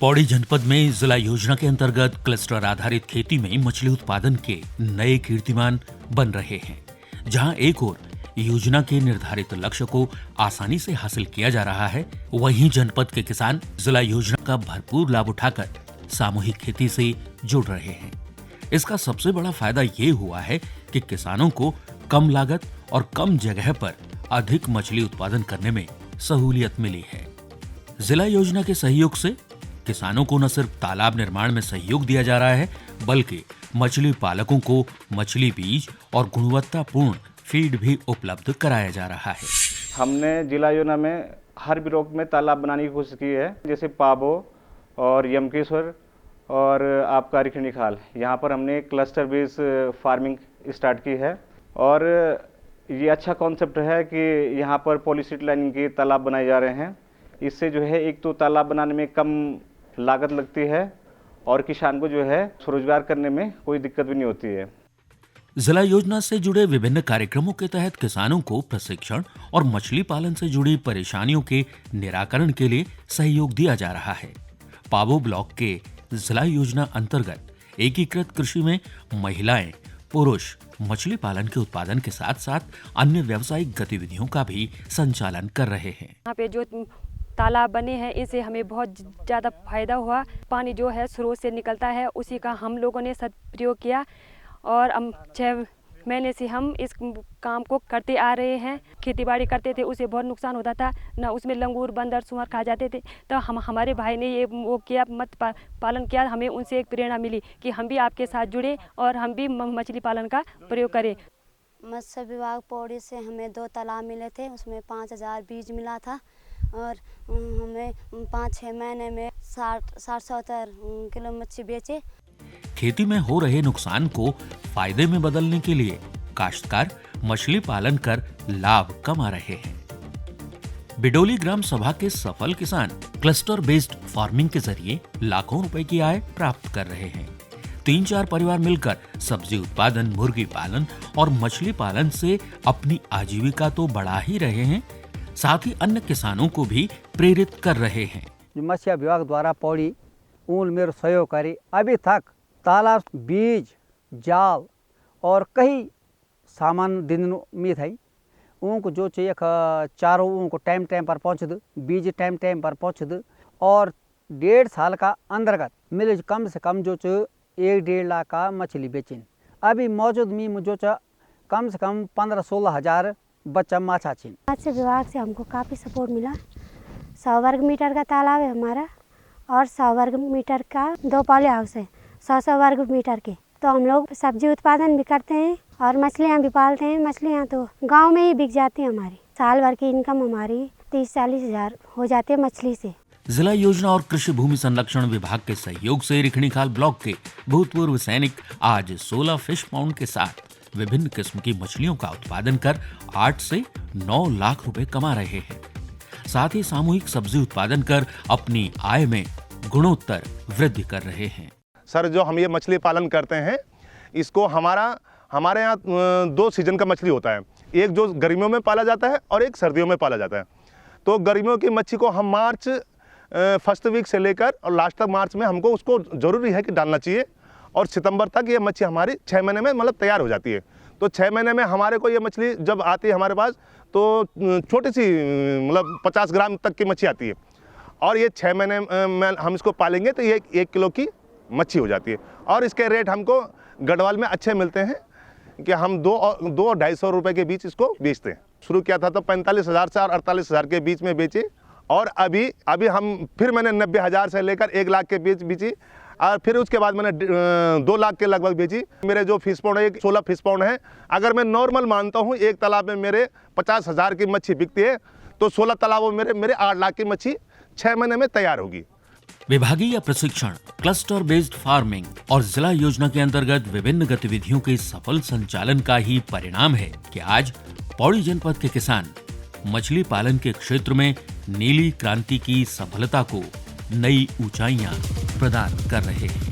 पौड़ी जनपद में जिला योजना के अंतर्गत क्लस्टर आधारित खेती में मछली उत्पादन के नए कीर्तिमान बन रहे हैं, जहां एक ओर योजना के निर्धारित लक्ष्य को आसानी से हासिल किया जा रहा है, वहीं जनपद के किसान जिला योजना का भरपूर लाभ उठाकर सामूहिक खेती से जुड़ रहे हैं। इसका सबसे बड़ा फायदा ये हुआ है कि किसानों को कम लागत और कम जगह पर अधिक मछली उत्पादन करने में सहूलियत मिली है। जिला योजना के सहयोग से किसानों को न सिर्फ तालाब निर्माण में सहयोग दिया जा रहा है, बल्कि मछली पालकों को मछली बीज और गुणवत्तापूर्ण फीड भी उपलब्ध कराया जा रहा है। हमने जिला योजना में हर ब्लॉक में तालाब बनाने की कोशिश की है, जैसे पाबो और यमकेश्वर और आपका रिखणी खाल। यहाँ पर हमने क्लस्टर बेस फार्मिंग स्टार्ट की है और ये अच्छा कॉन्सेप्ट है कि यहाँ पर पॉलीसीट लाइनिंग के तालाब बनाए जा रहे हैं। इससे जो है एक तो तालाब बनाने में कम लागत लगती है और किसान को जो है स्वरोजगार करने में कोई दिक्कत भी नहीं होती है। जिला योजना से जुड़े विभिन्न कार्यक्रमों के तहत किसानों को प्रशिक्षण और मछली पालन से जुड़ी परेशानियों के निराकरण के लिए सहयोग दिया जा रहा है। पाबो ब्लॉक के जिला योजना अंतर्गत एकीकृत कृषि में महिलाएं, पुरुष मछली पालन के उत्पादन के साथ साथ अन्य व्यावसायिक गतिविधियों का भी संचालन कर रहे हैं। यहाँ पे जो तालाब बने हैं, इससे हमें बहुत ज़्यादा फायदा हुआ। पानी जो है स्रोत से निकलता है, उसी का हम लोगों ने सदुपयोग किया और हम 6 महीने से हम इस काम को करते आ रहे हैं। खेतीबाड़ी करते थे, उसे बहुत नुकसान होता था, ना उसमें लंगूर बंदर सुअर खा जाते थे। तो हमारे भाई ने ये वो किया, मत्स्य पालन किया। हमें उनसे एक प्रेरणा मिली कि हम भी आपके साथ जुड़े और हम भी मछली पालन का प्रयोग करें। मत्स्य विभाग पौड़ी से हमें 2 तालाब मिले थे, उसमें 5000 बीज मिला था और हमें 5-6 महीने में 60-70 किलो मच्छी बेचे। खेती में हो रहे नुकसान को फायदे में बदलने के लिए काश्तकार मछली पालन कर लाभ कमा रहे हैं। बिडोली ग्राम सभा के सफल किसान क्लस्टर बेस्ड फार्मिंग के जरिए लाखों रुपए की आय प्राप्त कर रहे हैं। 3-4 परिवार मिलकर सब्जी उत्पादन, मुर्गी पालन और मछली पालन से अपनी आजीविका तो बढ़ा ही रहे हैं, साथ ही अन्य किसानों को भी प्रेरित कर रहे हैं। मत्स्य विभाग द्वारा पौड़ी ऊन मेरो सहयोग करे अभी तक तालाब बीज, जाल और कई सामान दिन में थी। उनको जो चाहिए चारों उनको टाइम पर पहुँच दो, बीज टाइम पर पहुँच दो और 1.5 साल का अंतर्गत मिले कम से कम जो 1-1.5 लाख का मछली बेचें। अभी मौजूद में जो कम से कम 15-16 हज़ार बच्चा माछा छीन। मत्स्य विभाग से हमको काफ़ी सपोर्ट मिला। 100 वर्ग मीटर का तालाब है हमारा और 100 वर्ग मीटर का 2 पॉली हाउस है, 100 वर्ग मीटर के। तो हम लोग सब्जी उत्पादन भी करते हैं और मछलियाँ भी पालते हैं। मछलियाँ तो गांव में ही बिक जाती हैं। हमारी साल भर की इनकम हमारी 30-40 हज़ार हो जाती है मछली से। जिला योजना और कृषि भूमि संरक्षण विभाग के सहयोग से रिखणीखाल ब्लॉक के भूतपूर्व सैनिक आज 16 फिश पाउंड के साथ विभिन्न किस्म की मछलियों का उत्पादन कर 8 से 9 लाख रुपए कमा रहे हैं। साथ ही सामूहिक सब्जी उत्पादन कर अपनी आय में गुणोत्तर वृद्धि कर रहे हैं। सर, जो हम ये मछली पालन करते हैं, इसको हमारे यहाँ 2 सीजन का मछली होता है। एक जो गर्मियों में पाला जाता है और एक सर्दियों में पाला जाता है। तो गर्मियों की मच्छी को हम मार्च फर्स्ट वीक से लेकर और लास्ट तक मार्च में हमको उसको ज़रूरी है कि डालना चाहिए और सितंबर तक ये मच्छी हमारी 6 महीने में मतलब तैयार हो जाती है। तो 6 महीने में हमारे को ये मछली जब आती है हमारे पास तो छोटी सी मतलब 50 ग्राम तक की मच्छी आती है और ये 6 महीने में हम इसको पालेंगे तो ये 1 किलो की मच्छी हो जाती है। और इसके रेट हमको गढ़वाल में अच्छे मिलते हैं कि हम 2-2.5 रुपये के बीच इसको बेचते हैं। शुरू किया था तो 45,000 से और 48,000 के बीच में बेचे और अभी हम फिर मैंने 90,000 से लेकर 1 लाख के बीच बेची और फिर उसके बाद मैंने 2 लाख के लगभग बेची। मेरे जो फिश पाउंड है 16 फिश पाउंड है। अगर मैं नॉर्मल मानता हूँ, एक तालाब में मेरे 50,000 की मच्छी बिकती है तो 16 तालाबों में मेरे 8 लाख की मच्छी 6 महीने में तैयार होगी। विभागीय प्रशिक्षण, क्लस्टर बेस्ड फार्मिंग और जिला योजना के अंतर्गत विभिन्न गतिविधियों के सफल संचालन का ही परिणाम है कि आज पौड़ी जनपद के किसान मछली पालन के क्षेत्र में नीली क्रांति की सफलता को नई ऊंचाइयां प्रदान कर रहे हैं।